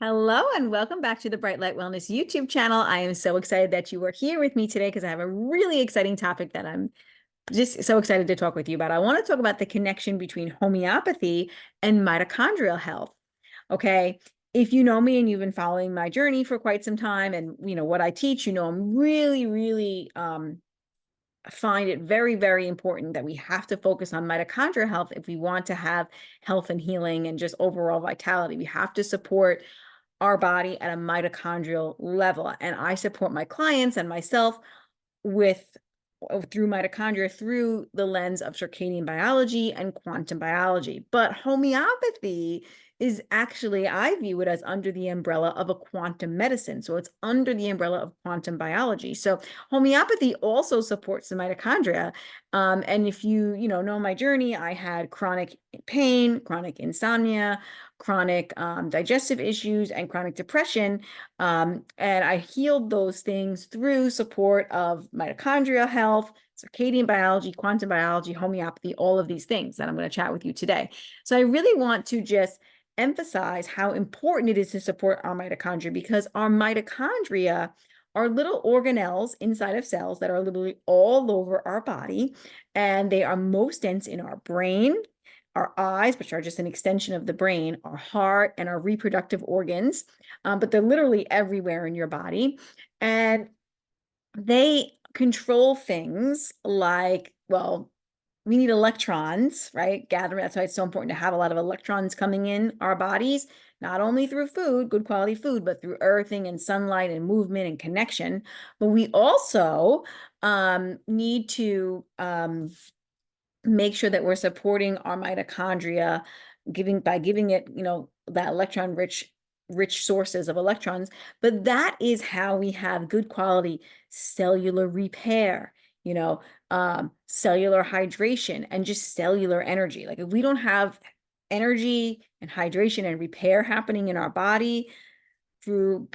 Hello and welcome back to the Bright Light Wellness YouTube channel. I am so excited that you are here with me today because I have a really exciting topic that I'm just so excited to talk with you about. I want to talk about the connection between homeopathy and mitochondrial health. Okay. If you know me and you've been following my journey for quite some time and you know what I teach, you know, I'm really find it very important that we have to focus on mitochondrial health if we want to have health and healing and just overall vitality. We have to support our body at a mitochondrial level. And I support my clients and myself with through mitochondria through the lens of circadian biology and quantum biology. But homeopathy is actually, I view it as under the umbrella of a quantum medicine. So it's under the umbrella of quantum biology. So homeopathy also supports the mitochondria. And if you know my journey, I had chronic pain, chronic insomnia, chronic digestive issues, and chronic depression. And I healed those things through support of mitochondrial health, circadian biology, quantum biology, homeopathy, all of these things that I'm going to chat with you today. So I really want to just emphasize how important it is to support our mitochondria, because our mitochondria are little organelles inside of cells that are literally all over our body, and they are most dense in our brain, our eyes, which are just an extension of the brain, our heart, and our reproductive organs. But they're literally everywhere in your body. And they control things like, well, we need electrons, right? Gathering. That's why it's so important to have a lot of electrons coming in our bodies, not only through food, good quality food, but through earthing and sunlight and movement and connection. But we also need to make sure that we're supporting our mitochondria, by giving it, you know, that electron rich sources of electrons. But that is how we have good quality cellular repair, you know, cellular hydration, and just cellular energy. Like if we don't have energy and hydration and repair happening in our body through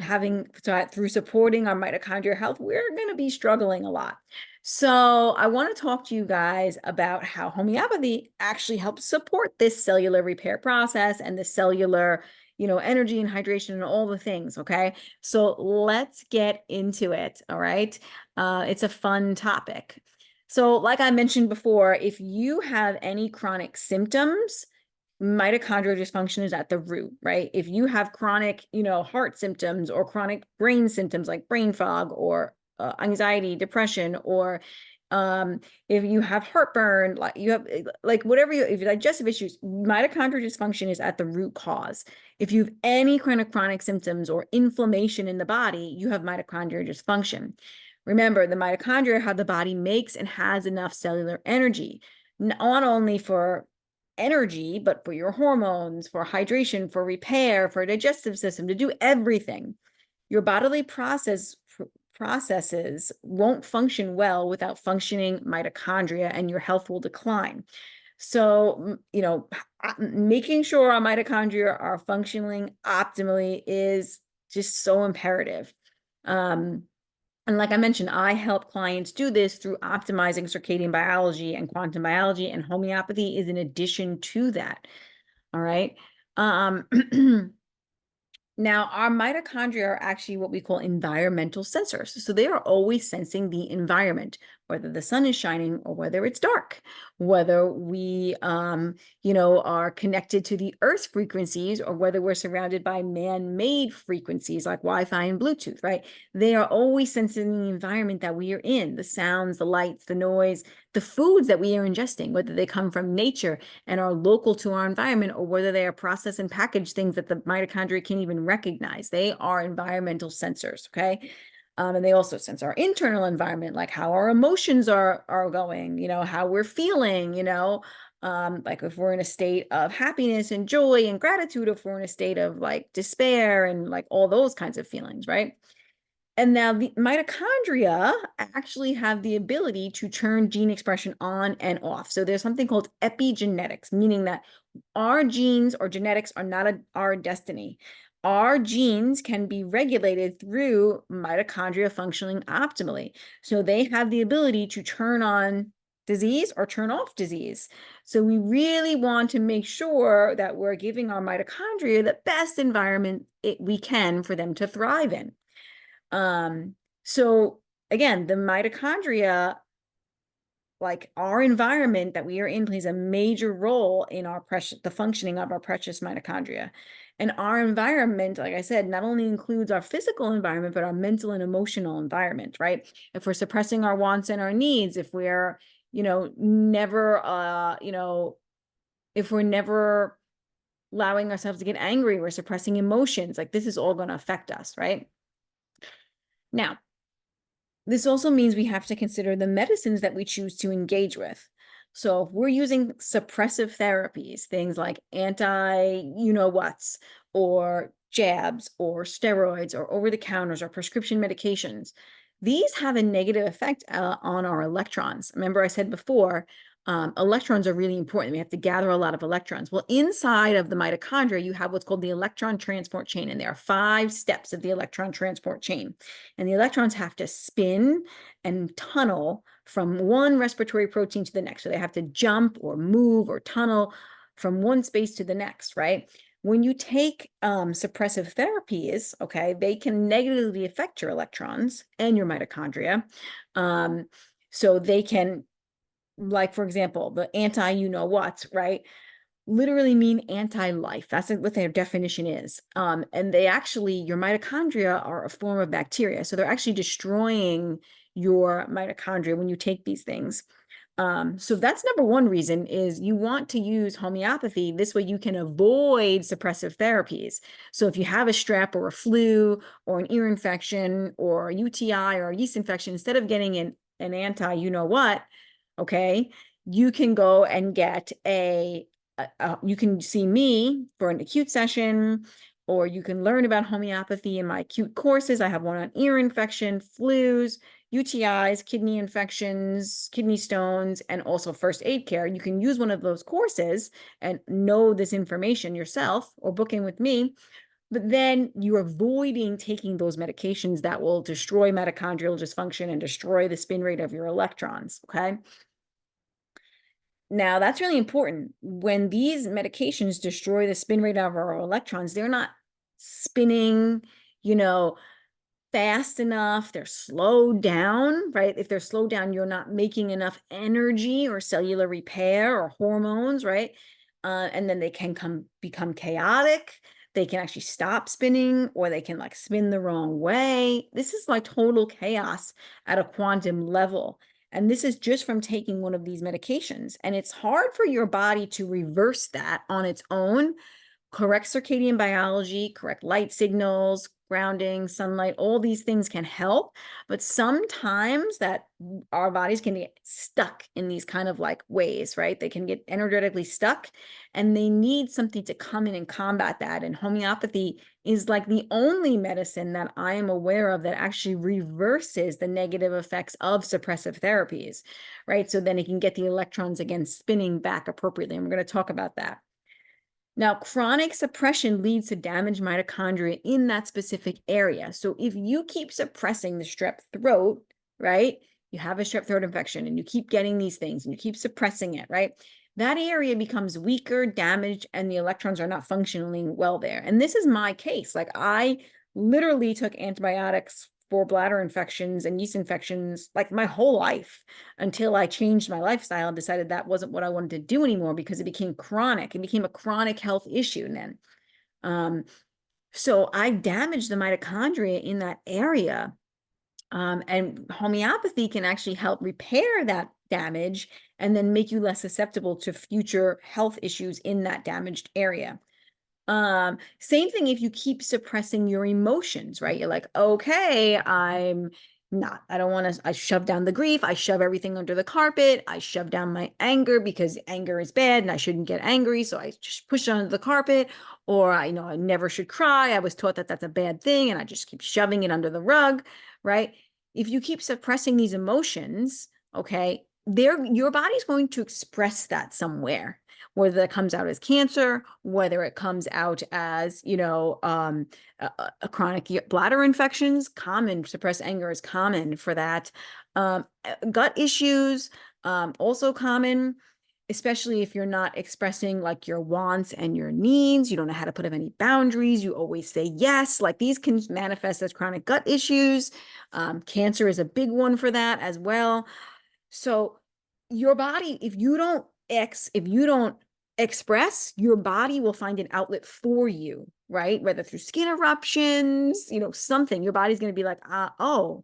supporting our mitochondrial health, we're going to be struggling a lot. So I want to talk to you guys about how homeopathy actually helps support this cellular repair process and the cellular, you know, energy and hydration and all the things. Okay. So let's get into it. All right. It's a fun topic. So like I mentioned before, if you have any chronic symptoms, mitochondrial dysfunction is at the root, right? If you have chronic, you know, heart symptoms or chronic brain symptoms like brain fog or anxiety, depression, or if you have heartburn, like you have like whatever if you have digestive issues, mitochondrial dysfunction is at the root cause. If you have any kind of chronic symptoms or inflammation in the body, you have mitochondrial dysfunction. Remember, the mitochondria, how the body makes and has enough cellular energy, not only for energy, but for your hormones, for hydration, for repair, for digestive system, to do everything. Your bodily processes won't function well without functioning mitochondria, and your health will decline. So, you know, making sure our mitochondria are functioning optimally is just so imperative. And like I mentioned, I help clients do this through optimizing circadian biology and quantum biology, and homeopathy is in addition to that. All right. Um, Now, our mitochondria are actually what we call environmental sensors. So they are always sensing the environment, whether the sun is shining or whether it's dark, whether we, you know, are connected to the Earth's frequencies or whether we're surrounded by man-made frequencies like Wi-Fi and Bluetooth, right? They are always sensing the environment that we are in, the sounds, the lights, the noise, the foods that we are ingesting, whether they come from nature and are local to our environment, or whether they are processed and packaged things that the mitochondria can't even recognize. They are environmental sensors, okay? And they also sense our internal environment, like how our emotions are going, you know, how we're feeling, you know, like if we're in a state of happiness and joy and gratitude, if we're in a state of like despair and like all those kinds of feelings, right? And now the mitochondria actually have the ability to turn gene expression on and off. So there's something called epigenetics, meaning that our genes or genetics are not our destiny. Our genes can be regulated through mitochondria functioning optimally. So they have the ability to turn on disease or turn off disease. So we really want to make sure that we're giving our mitochondria the best environment we can for them to thrive in. So again, the mitochondria, like our environment that we are in, plays a major role in the functioning of our precious mitochondria. And our environment, like I said, not only includes our physical environment, but our mental and emotional environment, right? If we're suppressing our wants and our needs, if we're, never, if we're never allowing ourselves to get angry, we're suppressing emotions, like this is all going to affect us, right? Now, this also means we have to consider the medicines that we choose to engage with. So if we're using suppressive therapies, things like anti-you-know-whats, or jabs, or steroids, or over-the-counters, or prescription medications, these have a negative effect on our electrons. Remember I said before, electrons are really important. We have to gather a lot of electrons. Well, inside of the mitochondria, you have what's called the electron transport chain, and there are 5 steps of the electron transport chain. And the electrons have to spin and tunnel from one respiratory protein to the next. So they have to jump or move or tunnel from one space to the next, right? When you take suppressive therapies, okay, they can negatively affect your electrons and your mitochondria. So they can, like, for example, the anti-you-know-what, right, literally mean anti-life. That's what their definition is. And they actually, your mitochondria are a form of bacteria. So they're actually destroying your mitochondria when you take these things. So that's number one reason, is you want to use homeopathy. This way you can avoid suppressive therapies. So if you have a strep or a flu or an ear infection or a UTI or a yeast infection, instead of getting an anti-you-know-what, okay, you can go and get you can see me for an acute session, or you can learn about homeopathy in my acute courses. I have one on ear infection, flus, UTIs, kidney infections, kidney stones, and also first aid care. You can use one of those courses and know this information yourself, or book in with me. But then you're avoiding taking those medications that will destroy mitochondrial dysfunction and destroy the spin rate of your electrons, okay? Now, that's really important. When these medications destroy the spin rate of our electrons, they're not spinning, fast enough. They're slowed down, right? If they're slowed down, you're not making enough energy or cellular repair or hormones, right? And then they can become chaotic. They can actually stop spinning, or they can spin the wrong way. This is like total chaos at a quantum level. And this is just from taking one of these medications. And it's hard for your body to reverse that on its own. Correct circadian biology, correct light signals, grounding, sunlight, all these things can help. But sometimes that our bodies can get stuck in these kind of ways, right? They can get energetically stuck, and they need something to come in and combat that. And homeopathy is like the only medicine that I am aware of that actually reverses the negative effects of suppressive therapies, right? So then it can get the electrons again spinning back appropriately. And we're going to talk about that. Now, chronic suppression leads to damaged mitochondria in that specific area. So if you keep suppressing the strep throat, right, you have a strep throat infection and you keep getting these things and you keep suppressing it, right, that area becomes weaker, damaged, and the electrons are not functioning well there. And this is my case. I literally took antibiotics for bladder infections and yeast infections my whole life, until I changed my lifestyle and decided that wasn't what I wanted to do anymore, because it became chronic. It became a chronic health issue then. So I damaged the mitochondria in that area. And homeopathy can actually help repair that damage and then make you less susceptible to future health issues in that damaged area. Same thing if you keep suppressing your emotions, right? You're like, okay, I don't want to, I shove down the grief. I shove everything under the carpet. I shove down my anger because anger is bad and I shouldn't get angry. So I just push it under the carpet. Or I never should cry. I was taught that that's a bad thing and I just keep shoving it under the rug, right? If you keep suppressing these emotions, okay, your body's going to express that somewhere, whether that comes out as cancer, whether it comes out as, a chronic bladder infections, common. Suppressed anger is common for that. Gut issues, Also common, especially if you're not expressing like your wants and your needs. You don't know how to put up any boundaries. You always say yes. Like these can manifest as chronic gut issues. Cancer is a big one for that as well. So your body, if you don't express, your body will find an outlet for you, right? Whether through skin eruptions, something. Your body's going to be like, oh,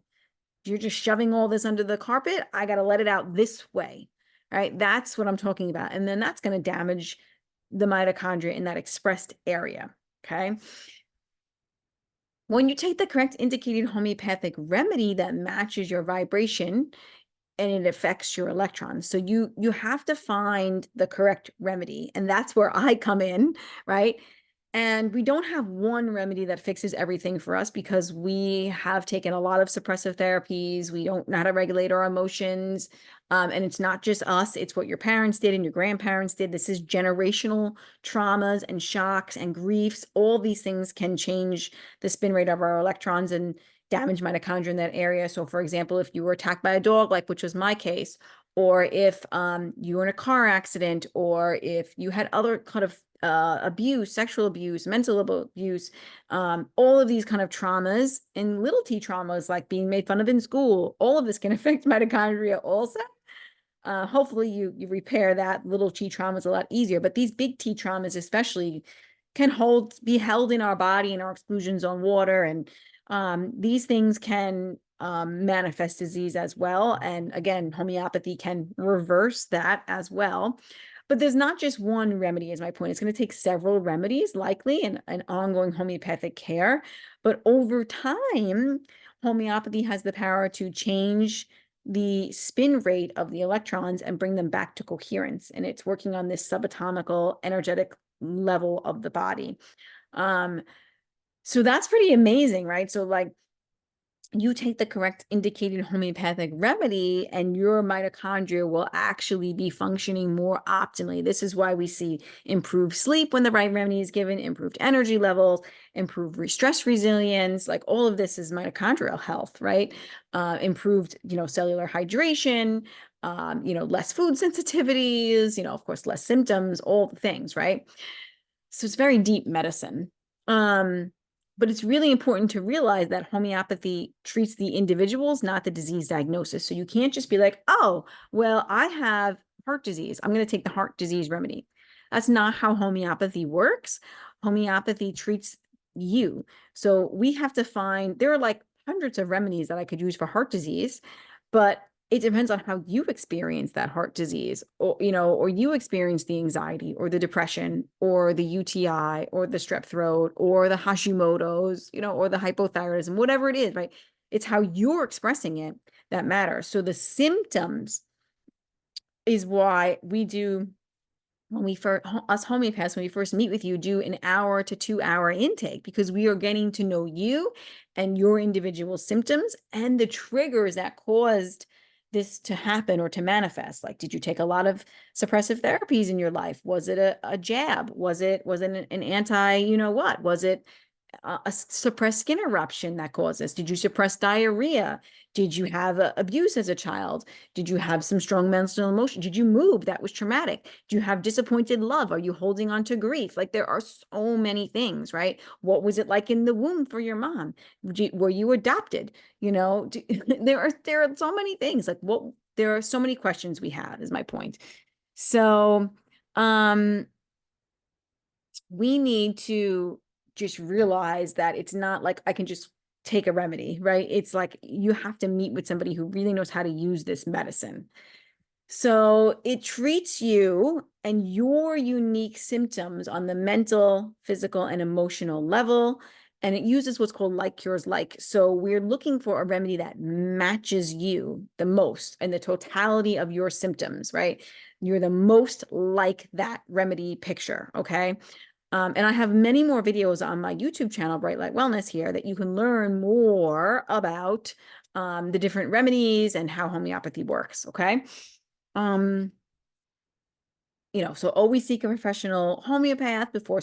you're just shoving all this under the carpet. I got to let it out this way, right? That's what I'm talking about. And then that's going to damage the mitochondria in that expressed area, okay? When you take the correct indicated homeopathic remedy that matches your vibration, and it affects your electrons. So you have to find the correct remedy. And that's where I come in, right? And we don't have one remedy that fixes everything for us because we have taken a lot of suppressive therapies. We don't know how to regulate our emotions. And it's not just us, it's what your parents did and your grandparents did. This is generational traumas and shocks and griefs. All these things can change the spin rate of our electrons and damage mitochondria in that area. So for example, if you were attacked by a dog, like which was my case, or if you were in a car accident, or if you had other kind of abuse, sexual abuse, mental abuse, all of these kind of traumas and little t traumas like being made fun of in school, all of this can affect mitochondria also. Hopefully you repair that. Little T traumas a lot easier, but these big T traumas especially can be held in our body in our exclusion zone water. And these things can manifest disease as well. And again, homeopathy can reverse that as well. But there's not just one remedy, is my point. It's going to take several remedies, likely, and ongoing homeopathic care. But over time, homeopathy has the power to change the spin rate of the electrons and bring them back to coherence. And it's working on this subatomical energetic level of the body. So that's pretty amazing, right? So like you take the correct indicated homeopathic remedy and your mitochondria will actually be functioning more optimally. This is why we see improved sleep when the right remedy is given, improved energy levels, improved stress resilience. Like all of this is mitochondrial health, right? Improved, cellular hydration, less food sensitivities, of course, less symptoms, all the things, right? So it's very deep medicine. But it's really important to realize that homeopathy treats the individuals, not the disease diagnosis. So you can't just be like, oh, well, I have heart disease. I'm going to take the heart disease remedy. That's not how homeopathy works. Homeopathy treats you. So we have to find, there are like hundreds of remedies that I could use for heart disease, but it depends on how you experience that heart disease, or you experience the anxiety or the depression or the UTI or the strep throat or the Hashimoto's, or the hypothyroidism, whatever it is, right? It's how you're expressing it that matters. So the symptoms is why we do, when we first, us homeopaths, when we first meet with you, do an hour to 2 hour intake, because we are getting to know you and your individual symptoms and the triggers that caused this to happen or to manifest. Like, did you take a lot of suppressive therapies in your life? Was it a jab? Was it an anti, what? Was it a suppressed skin eruption that caused this? Did you suppress diarrhea? Did you have abuse as a child? Did you have some strong mental emotion? Did you move? That was traumatic. Do you have disappointed love? Are you holding on to grief? Like there are so many things, right? What was it like in the womb for your mom? Were you adopted? There are so many things. Like there are so many questions we have, is my point. So we need to just realize that it's not like I can just take a remedy, right? It's like you have to meet with somebody who really knows how to use this medicine. So it treats you and your unique symptoms on the mental, physical, and emotional level. And it uses what's called like cures like. So we're looking for a remedy that matches you the most and the totality of your symptoms, right? You're the most like that remedy picture, okay? And I have many more videos on my YouTube channel, Bright Light Wellness, here that you can learn more about the different remedies and how homeopathy works, okay? So always seek a professional homeopath before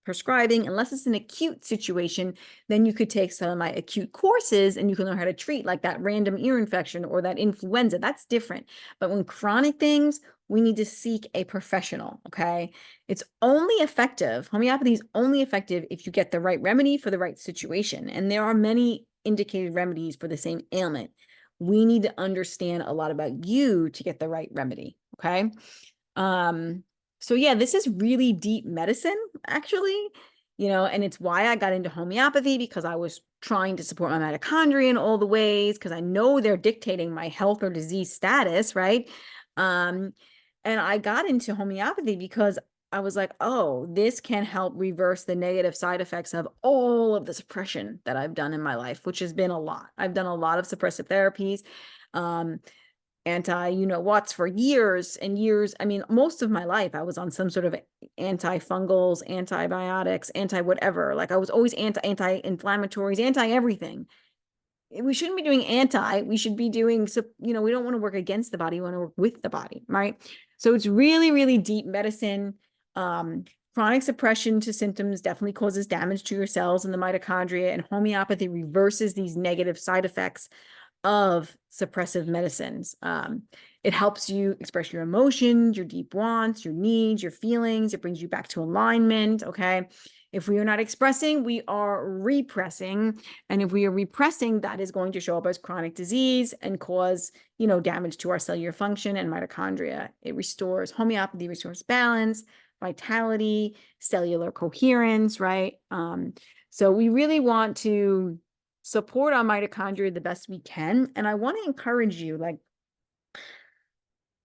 prescribing, unless it's an acute situation, then you could take some of my acute courses and you can learn how to treat like that random ear infection or that influenza. That's different. But when chronic things, we need to seek a professional, okay? It's only effective, homeopathy is only effective if you get the right remedy for the right situation. And there are many indicated remedies for the same ailment. We need to understand a lot about you to get the right remedy, okay? So yeah, this is really deep medicine, actually, and it's why I got into homeopathy, because I was trying to support my mitochondria in all the ways, because I know they're dictating my health or disease status, right? And I got into homeopathy because I was like, oh, this can help reverse the negative side effects of all of the suppression that I've done in my life, which has been a lot. I've done a lot of suppressive therapies. What's for years and years. I mean, most of my life I was on some sort of antifungals, antibiotics, anti-whatever. Like I was always anti-inflammatories, anti-everything. We shouldn't be doing we should be doing, we don't want to work against the body. We want to work with the body, right? So it's really, really deep medicine. Chronic suppression to symptoms definitely causes damage to your cells and the mitochondria, and homeopathy reverses these negative side effects of suppressive medicines. It helps you express your emotions, your deep wants, your needs, your feelings. It brings you back to alignment, okay? If we are not expressing, we are repressing. And if we are repressing, that is going to show up as chronic disease and cause, damage to our cellular function and mitochondria. Homeopathy restores balance, vitality, cellular coherence, right? So we really want to support our mitochondria the best we can. And I want to encourage you, like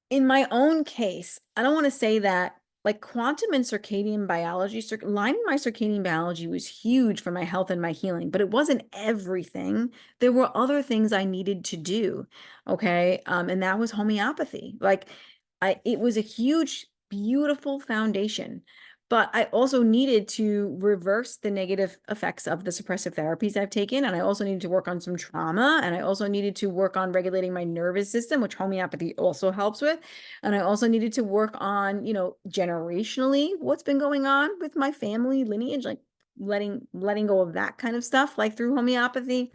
in my own case, I don't want to say that like quantum and circadian biology, learning my circadian biology was huge for my health and my healing, but it wasn't everything. There were other things I needed to do. Okay. And that was homeopathy. It was a huge, beautiful foundation. But I also needed to reverse the negative effects of the suppressive therapies I've taken. And I also needed to work on some trauma. And I also needed to work on regulating my nervous system, which homeopathy also helps with. And I also needed to work on, generationally, what's been going on with my family lineage, like letting go of that kind of stuff, like through homeopathy.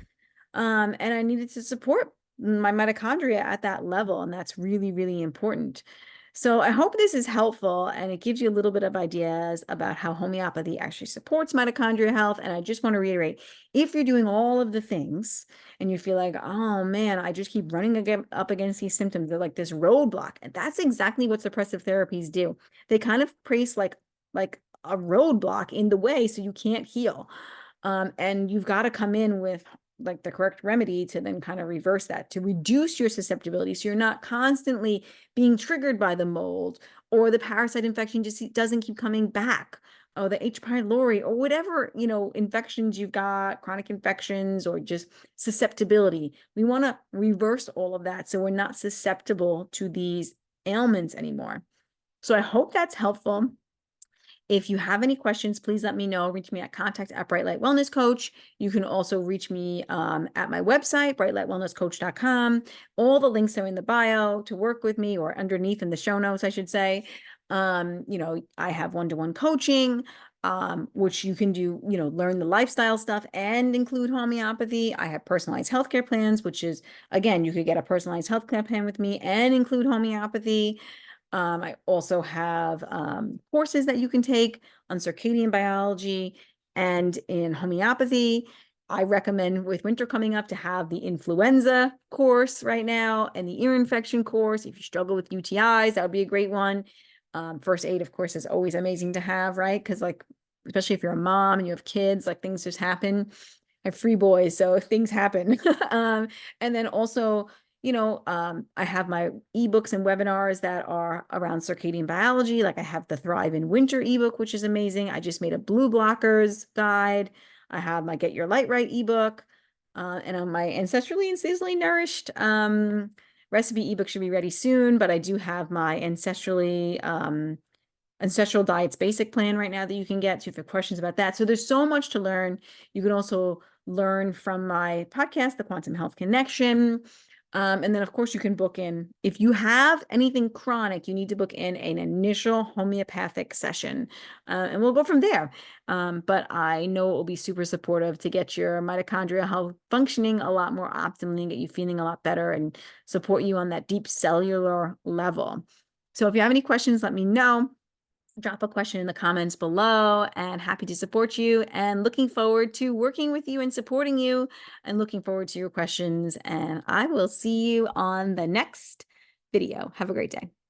And I needed to support my mitochondria at that level. And that's really, really important. So I hope this is helpful and it gives you a little bit of ideas about how homeopathy actually supports mitochondrial health. And I just want to reiterate, if you're doing all of the things and you feel like, oh man, I just keep running up against these symptoms, they're like this roadblock. And that's exactly what suppressive therapies do. They kind of place like a roadblock in the way so you can't heal. And you've got to come in with like the correct remedy to then kind of reverse that, to reduce your susceptibility. So you're not constantly being triggered by the mold, or the parasite infection just doesn't keep coming back, or the H. pylori, or whatever, infections you've got, chronic infections, or just susceptibility. We want to reverse all of that so we're not susceptible to these ailments anymore. So I hope that's helpful. If you have any questions, please let me know. Reach me at contact@brightlightwellnesscoach. You can also reach me at my website, brightlightwellnesscoach.com. All the links are in the bio to work with me, or underneath in the show notes, I should say. I have one-to-one coaching, which you can do, learn the lifestyle stuff and include homeopathy. I have personalized healthcare plans, which is, again, you could get a personalized healthcare plan with me and include homeopathy. I also have courses that you can take on circadian biology and in homeopathy. I recommend, with winter coming up, to have the influenza course right now and the ear infection course. If you struggle with UTIs, that would be a great one. First aid, of course, is always amazing to have, right? Because especially if you're a mom and you have kids, things just happen. I have 3 boys, so things happen. And then also, I have my ebooks and webinars that are around circadian biology. Like I have the Thrive in Winter ebook, which is amazing. I just made a blue blockers guide. I have my Get Your Light Right ebook. And on my Ancestrally and Seasonally Nourished recipe ebook should be ready soon. But I do have my Ancestral Diets Basic Plan right now that you can get. So if you have questions about that. So there's so much to learn. You can also learn from my podcast, The Quantum Health Connection. And then, of course, you can book in. If you have anything chronic, you need to book in an initial homeopathic session, and we'll go from there. But I know it will be super supportive to get your mitochondrial health functioning a lot more optimally and get you feeling a lot better and support you on that deep cellular level. So if you have any questions, let me know. Drop a question in the comments below, and happy to support you and looking forward to working with you and supporting you and looking forward to your questions. And I will see you on the next video. Have a great day.